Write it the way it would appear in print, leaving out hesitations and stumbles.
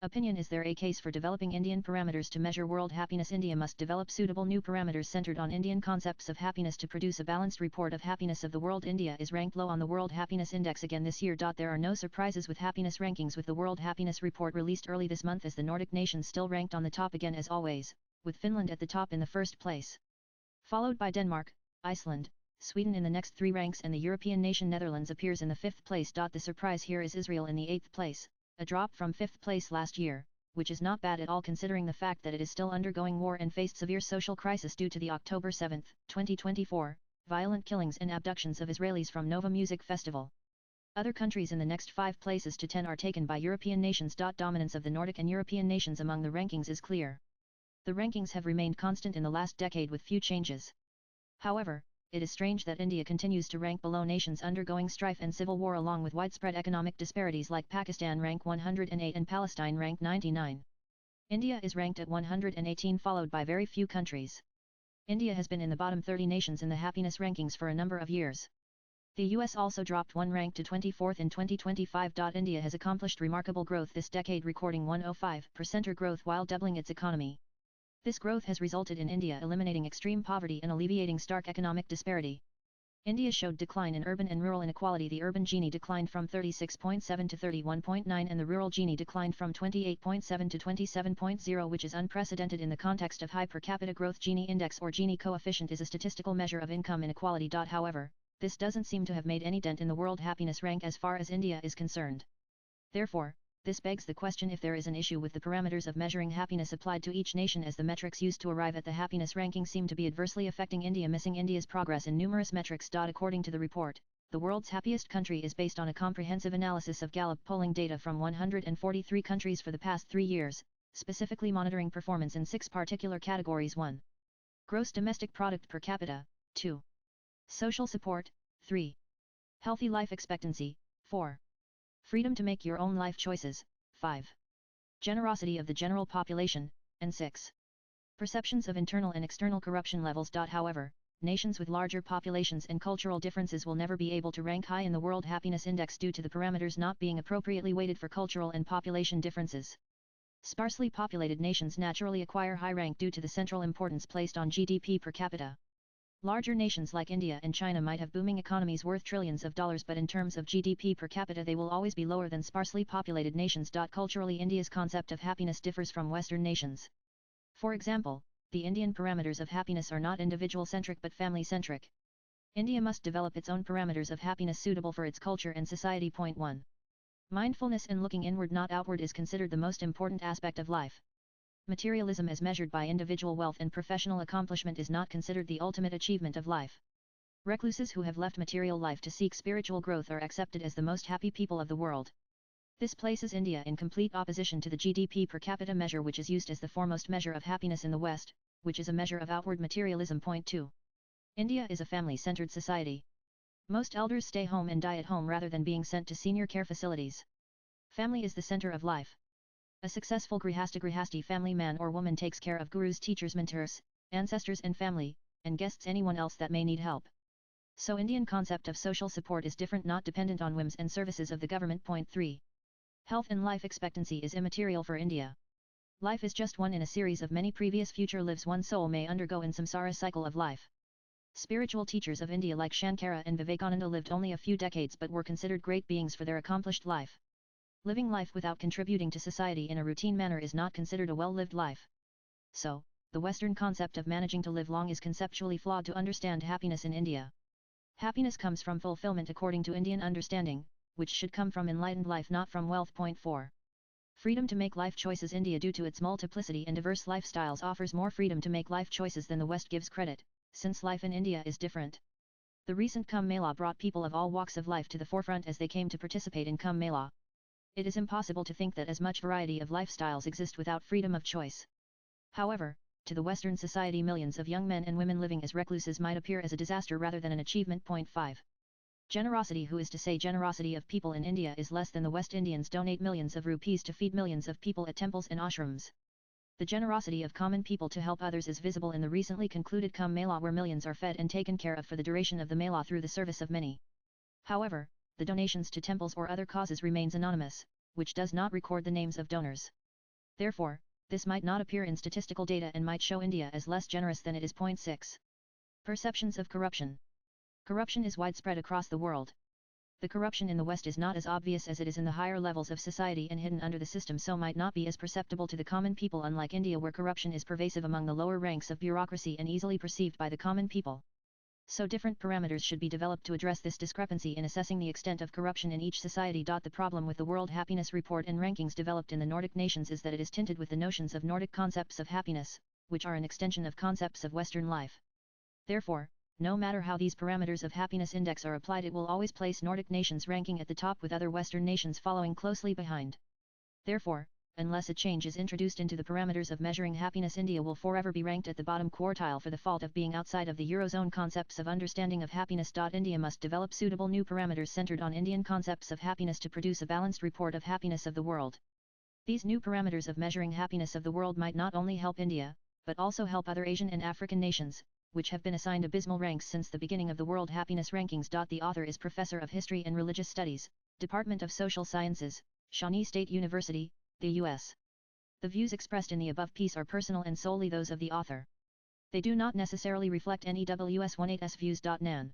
Opinion: is there a case for developing Indian parameters to measure world happiness? India must develop suitable new parameters centered on Indian concepts of happiness to produce a balanced report of happiness of the world. India is ranked low on the World Happiness Index again this year. There are no surprises with happiness rankings, with the World Happiness Report released early this month, as the Nordic nations still ranked on the top again as always, with Finland at the top in the first place, followed by Denmark, Iceland, Sweden in the next three ranks, and the European nation Netherlands appears in the fifth place. The surprise here is Israel in the eighth place, a drop from fifth place last year, which is not bad at all considering the fact that it is still undergoing war and faced severe social crisis due to the October 7, 2024, violent killings and abductions of Israelis from Nova Music Festival. Other countries in the next 5 places to 10 are taken by European nations. Dominance of the Nordic and European nations among the rankings is clear. The rankings have remained constant in the last decade with few changes. However, it is strange that India continues to rank below nations undergoing strife and civil war, along with widespread economic disparities, like Pakistan rank 108 and Palestine rank 99. India is ranked at 118, followed by very few countries. India has been in the bottom 30 nations in the happiness rankings for a number of years. The US also dropped one rank to 24th in 2025. India has accomplished remarkable growth this decade, recording 105% growth while doubling its economy. This growth has resulted in India eliminating extreme poverty and alleviating stark economic disparity. India showed decline in urban and rural inequality. The urban Gini declined from 36.7 to 31.9, and the rural Gini declined from 28.7 to 27.0, which is unprecedented in the context of high per capita growth. Gini index or Gini coefficient is a statistical measure of income inequality. However, this doesn't seem to have made any dent in the world happiness rank as far as India is concerned. Therefore, this begs the question if there is an issue with the parameters of measuring happiness applied to each nation, as the metrics used to arrive at the happiness ranking seem to be adversely affecting India, missing India's progress in numerous metrics. According to the report, the world's happiest country is based on a comprehensive analysis of Gallup polling data from 143 countries for the past 3 years, specifically monitoring performance in 6 particular categories: 1. Gross domestic product per capita, 2. Social support, 3. Healthy life expectancy, 4. Freedom to make your own life choices, 5. Generosity of the general population, and 6. Perceptions of internal and external corruption levels. However, nations with larger populations and cultural differences will never be able to rank high in the World Happiness Index due to the parameters not being appropriately weighted for cultural and population differences. Sparsely populated nations naturally acquire high rank due to the central importance placed on GDP per capita. Larger nations like India and China might have booming economies worth trillions of dollars, but in terms of GDP per capita they will always be lower than sparsely populated nations. Culturally, India's concept of happiness differs from Western nations. For example, the Indian parameters of happiness are not individual-centric but family-centric. India must develop its own parameters of happiness suitable for its culture and society. Point 1. Mindfulness and looking inward, not outward, is considered the most important aspect of life. Materialism as measured by individual wealth and professional accomplishment is not considered the ultimate achievement of life. Recluses who have left material life to seek spiritual growth are accepted as the most happy people of the world. This places India in complete opposition to the GDP per capita measure, which is used as the foremost measure of happiness in the West, which is a measure of outward materialism. Point 2. India is a family-centered society. Most elders stay home and die at home rather than being sent to senior care facilities. Family is the center of life. A successful grihasti family man or woman takes care of gurus, teachers, mentors, ancestors and family, and guests, anyone else that may need help. So Indian concept of social support is different, not dependent on whims and services of the government. Point 3. Health and life expectancy is immaterial for India. Life is just one in a series of many previous future lives one soul may undergo in samsara cycle of life. Spiritual teachers of India like Shankara and Vivekananda lived only a few decades but were considered great beings for their accomplished life. Living life without contributing to society in a routine manner is not considered a well-lived life. So, the Western concept of managing to live long is conceptually flawed to understand happiness in India. Happiness comes from fulfillment according to Indian understanding, which should come from enlightened life, not from wealth. Point 4. Freedom to make life choices. India, due to its multiplicity and diverse lifestyles, offers more freedom to make life choices than the West gives credit, since life in India is different. The recent Kumbh Mela brought people of all walks of life to the forefront as they came to participate in Kumbh Mela. It is impossible to think that as much variety of lifestyles exist without freedom of choice. However, to the Western society, millions of young men and women living as recluses might appear as a disaster rather than an achievement. Point 5. Generosity. Who is to say generosity of people in India is less than the West Indians donate millions of rupees to feed millions of people at temples and ashrams? The generosity of common people to help others is visible in the recently concluded Kumbh Mela, where millions are fed and taken care of for the duration of the Mela through the service of many. However, the donations to temples or other causes remains anonymous, which does not record the names of donors. Therefore, this might not appear in statistical data and might show India as less generous than it is. 6. Perceptions of corruption. Corruption is widespread across the world. The corruption in the West is not as obvious as it is in the higher levels of society and hidden under the system, so might not be as perceptible to the common people, unlike India where corruption is pervasive among the lower ranks of bureaucracy and easily perceived by the common people. So different parameters should be developed to address this discrepancy in assessing the extent of corruption in each society. The problem with the World Happiness Report and rankings developed in the Nordic nations is that it is tinted with the notions of Nordic concepts of happiness, which are an extension of concepts of Western life. Therefore, no matter how these parameters of happiness index are applied, it will always place Nordic nations ranking at the top with other Western nations following closely behind. Therefore, unless a change is introduced into the parameters of measuring happiness, India will forever be ranked at the bottom quartile for the fault of being outside of the Eurozone concepts of understanding of happiness. India must develop suitable new parameters centered on Indian concepts of happiness to produce a balanced report of happiness of the world. These new parameters of measuring happiness of the world might not only help India, but also help other Asian and African nations, which have been assigned abysmal ranks since the beginning of the World Happiness Rankings. The author is Professor of History and Religious Studies, Department of Social Sciences, Shawnee State University, the U.S. The views expressed in the above piece are personal and solely those of the author. They do not necessarily reflect NEWS18's views. Nan.